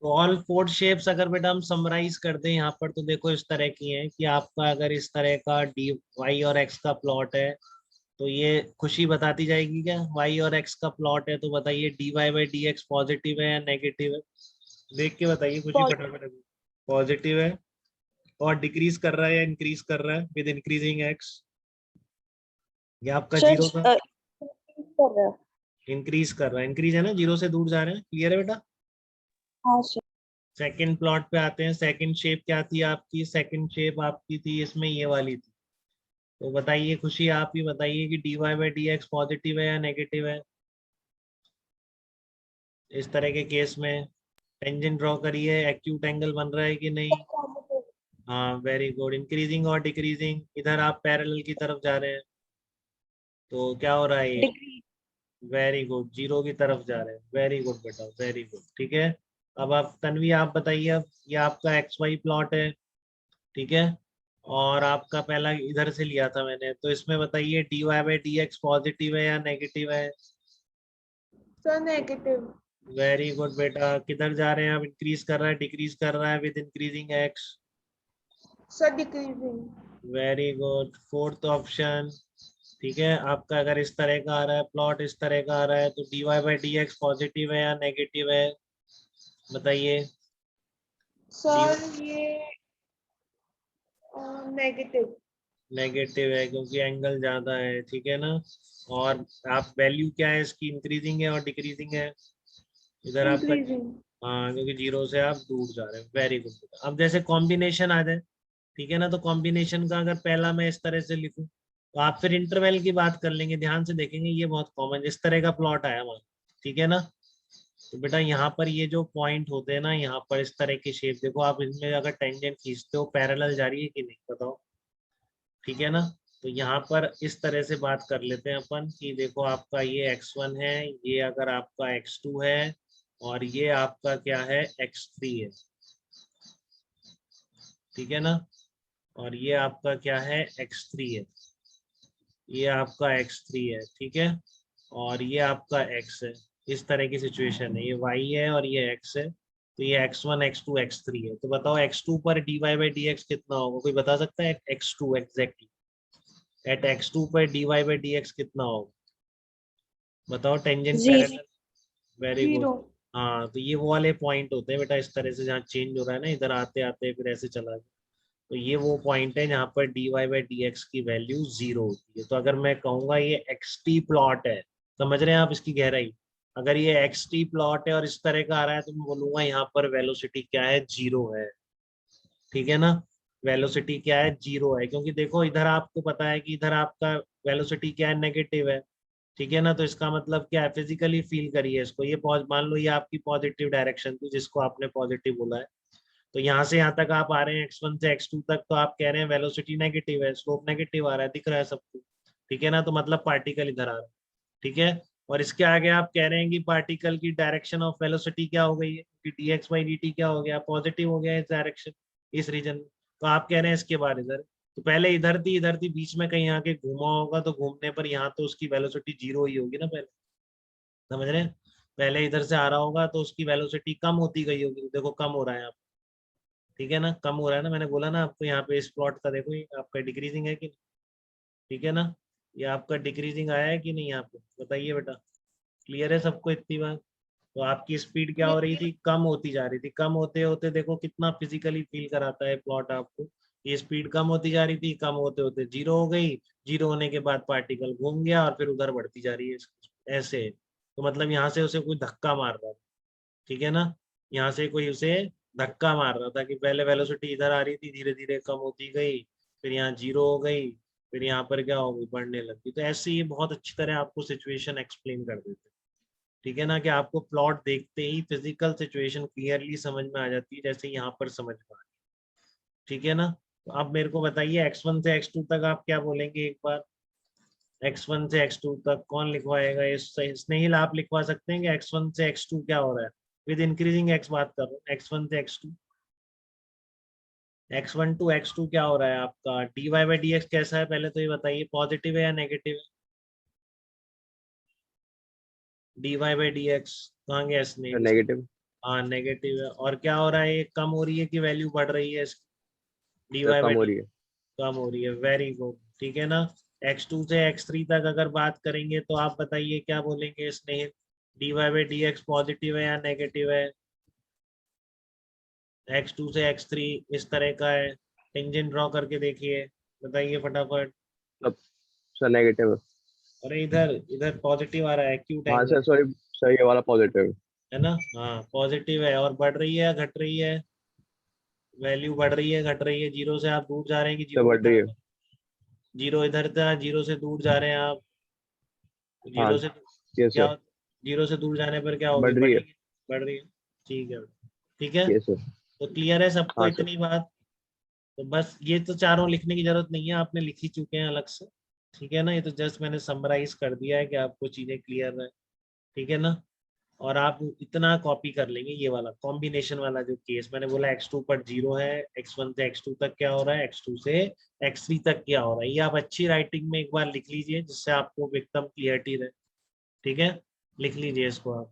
तो all four shapes अगर बेटा हम समराइज कर दें यहाँ पर, तो देखो इस तरह की है कि आपका अगर इस तरह का डी वाई और एक्स का प्लॉट है, तो ये खुशी बताती जाएगी क्या? वाई और एक्स का प्लॉट है, तो बताइए D Y by D X positive है या नेगेटिव है? देख के बताइए खुशी फटाफट। पॉजिटिव है। और डिक्रीज कर रहा है या इंक्रीज कर रहा है विद इंक्रीजिंग एक्स? ये आपका जीरो सच का कर रहा है। इंक्रीज कर रहा है, इंक्रीज है ना, जीरो से दूर जा रहे हैं। क्लियर है बेटा? हाँ सर। सेकंड प्लॉट पे आते हैं। सेकंड शेप क्या थी आपकी? सेकंड शेप आपकी थी इसमें ये वाली थी। तो बताइए खुशी, आप ही बताइए कि D Y by D X positive है या नेगेटिव है इस तरह के केस में? टेंजेंट ड्रॉ करिए, एक्यूट एंगल बन रहा है कि नहीं? हाँ वेरी गुड। इंक्रीजिंग और डिक्रीजिंग, इधर आप पैरेलल की तरफ जा रहे हैं, तो क्या हो रहा है ये? डिग्री। वेरी गुड, जीरो की तरफ जा रहे हैं। वेरी गुड बेटा, वेरी गुड। ठीक है। अब आप तन्वी आप बताइए। अब ये आपका एक्स वाई प्लॉट है, ठीक है, और आपका पहला इधर से लिया था मैंने, तो इसमें बताइए D Y by D X positive है या नेगेटिव है? Sir negative. वेरी गुड बेटा। किधर जा रहे हैं आप? इंक्रीज कर रहा है, डिक्रीज कर रहा है with increasing x? Sir decreasing. Very good, fourth option. ठीक है, आपका अगर इस तरह का आ रहा है प्लॉट, इस तरह का आ रहा है, तो D Y by D X positive है या नेगेटिव है? बताइए। डी सर ये नेगेटिव। नेगेटिव है क्योंकि एंगल ज्यादा है, ठीक है ना। और आप वैल्यू क्या है इसकी? इंक्रीजिंग है और डिक्रीजिंग है? इधर आपका, इंक्रीजिंग। हाँ, क्योंकि जीरो से आप दूर जा रहे हैं। Very good. अब जैसे कॉम्बिनेशन आ जाए, ठीक है ना, तो कॉम्बिनेशन का अगर पहला मैं इस तरह से लिखूं, तो आप फिर इंटरवल की बात कर लेंगे, ध्यान से देखेंगे, ये बहुत कॉमन इस तरह का प्लॉट आया वहां, ठीक है ना। तो बेटा यहाँ पर ये जो पॉइंट होते हैं ना, यहाँ पर इस तरह की शेप देखो आप, इनमें अगर टेंजेंट खींचते हो पैरेलल जा रही है कि नहीं, बताओ। ठीक है ना। तो यहाँ पर इस तरह से बात कर लेते हैं अपन कि देखो आपका ये x1 है, ये अगर आपका x2 है, और ये आपका क्या है, x3 है, ठीक है ना। और ये आपका क्या है, x3 है, ये आपका x3 है, ठीक है। और ये आपका x है। इस तरह की सिचुएशन है, ये y है और ये x है, तो ये x1 x2 x3 है। तो बताओ x2 पर D Y by D X कितना होगा? कोई बता सकता है? x2 एग्जैक्टली एट x2 पर D Y by D X कितना होगा? बताओ, tangent zero. Parallel. Very good. Zero. हाँ, तो ये वो वाले पॉइंट होते हैं बेटा, इस तरह से जहाँ चेंज हो रहा है ना, इधर आते आते फिर ऐसे चला गया, तो ये वो पॉइंट है जहाँ पर D Y by D X की वैल्यू जीरो होती है। तो अगर मैं कहूंगा ये एक्स टी प्लॉट है, समझ रहे हैं आप इसकी गहराई? अगर ये एक्स टी प्लॉट है और इस तरह का आ रहा है, तो मैं बोलूंगा यहाँ पर वेलोसिटी क्या है, जीरो है, ठीक है ना। वेलोसिटी क्या है, जीरो है, क्योंकि देखो इधर आपको पता है कि इधर आपका वेलोसिटी क्या है, नेगेटिव है, ठीक है ना। तो इसका मतलब क्या है, फिजिकली फील करिए इसको, ये मान लो ये आपकी पॉजिटिव डायरेक्शन थी जिसको आपने पॉजिटिव बोला है, तो यहाँ से यहाँ तक आप आ रहे हैं x1 से x2 तक, तो आप कह रहे हैं वेलोसिटी नेगेटिव है, स्लोप नेगेटिव आ रहा है, दिख रहा है सबको, ठीक है ना। तो मतलब पार्टिकल इधर आ रहा है, ठीक है। और इसके आगे आप कह रहे हैं कि पार्टिकल की डायरेक्शन ऑफ वेलोसिटी क्या हो गई है, कि D x by D T क्या हो गया, पॉजिटिव हो गया इस डायरेक्शन, इस रीजन में। तो आप कह रहे हैं इसके बाद इधर, तो पहले इधर थी बीच में कहीं आके घूमा होगा, तो घूमने पर यहाँ तो उसकी वेलोसिटी जीरो ही होगी ना पहले, समझ रहे हैं। पहले इधर से आ रहा होगा तो उसकी वेलोसिटी कम होती गई होगी, तो देखो कम हो रहा है, ठीक है ना, कम हो रहा है ना। मैंने बोला ना आपको, यहाँ पे इस प्लॉट का देखो, ये आपका डिक्रीजिंग है कि नहीं, ठीक है ना। ये आपका डिक्रीजिंग आया है कि नहीं यहाँ पे, बताइए बेटा। क्लियर है सबको इतनी बात? तो आपकी स्पीड क्या हो रही थी, कम होती जा रही थी, कम होते होते देखो कितना फिजिकली फील कराता है प्लॉट आपको। ये स्पीड कम होती जा रही थी, कम होते होते जीरो हो गई, जीरो होने के बाद पार्टिकल घूम गया और फिर उधर बढ़ती जा रही है, ऐसे। तो मतलब यहाँ से उसे कोई धक्का मार रहा है, ठीक है ना। यहाँ से कोई उसे धक्का मार रहा था कि पहले वेलोसिटी इधर आ रही थी, धीरे धीरे कम होती गई, फिर यहाँ जीरो हो गई, फिर यहाँ पर क्या हो गई, बढ़ने लगी। तो ऐसे ये बहुत अच्छी तरह आपको सिचुएशन एक्सप्लेन कर देते हैं, ठीक है ना, कि आपको प्लॉट देखते ही फिजिकल सिचुएशन क्लियरली समझ में आ जाती है, जैसे यहाँ पर समझ में आ रही है, ठीक है ना। तो अब मेरे को बताइए x1 से x2 तक आप क्या बोलेंगे एक बार? x1 से x2 तक कौन लिखवाएगा? स्नेहिल आप लिखवा सकते हैं कि x1 से x2 क्या हो रहा है, विद इंक्रीजिंग x बात कर रहा हूँ, x1 से x2, x1 टू x2 क्या हो रहा है आपका? D Y by D X कैसा है पहले तो ये बताइए, पॉजिटिव है या नेगेटिव है? D Y by D X कहाँ गया स्नेहिल? नेगेटिव। हाँ नेगेटिव है। और क्या हो रहा है, ये कम हो रही है कि वैल्यू बढ़ रही है, डी सर वाई कम बाई हो डी रही है। कम हो रही है। वेरी गुड, ठीक है ना। x2 से x3 तक अगर बात करेंगे तो आप बताइए क्या बोलेंगे इसमें, D Y by D X positive है या नेगेटिव है? x2 से x3 इस तरह का है, टेंजेंट ड्रॉ करके देखिए, बताइए फटाफट। सब सर नेगेटिव है। अरे इधर इधर पॉजिटिव आ रहा है, एक्यूट हाँ एंगल, सर सॉरी सर ये वाला पॉजिटिव है। है ना। हाँ पॉजिटिव है, और बढ़ रही है या घट रही है? वैल्यू बढ़ रही है घट रही है? जीरो से आप दूर जा रहे हैं कि सर जीरो की बढ़ रही है। तरफ? जीरो इधर था, जीरो से दूर जा रहे हैं आप, हाँ जीरो से ये क्या सर जीरो से दूर जाने पर क्या होगी, बढ़ रही है। बढ़ेगी? बढ़ रही है, ठीक है। ठीक है, ये सर। तो क्लियर है सबको हाँ सर। इतनी बात? तो बस ये तो चारों लिखने की जरूरत नहीं है, आपने लिख ही चुके हैं अलग से, ठीक है ना। ये तो जस्ट मैंने समराइज कर दिया है कि आपको चीजें क्लियर रहे, ठीक है ना। और आप इतना कॉपी कर लेंगे, ये वाला कॉम्बिनेशन वाला जो केस मैंने बोला, x2 पर 0 है, x1 से x2 तक क्या हो रहा है, x2 से x3 तक क्या हो रहा है, ये आप अच्छी राइटिंग में एक बार लिख लीजिए जिससे आपको एकदम क्लियरिटी रहे, ठीक है। लिख लीजिए इसको आप।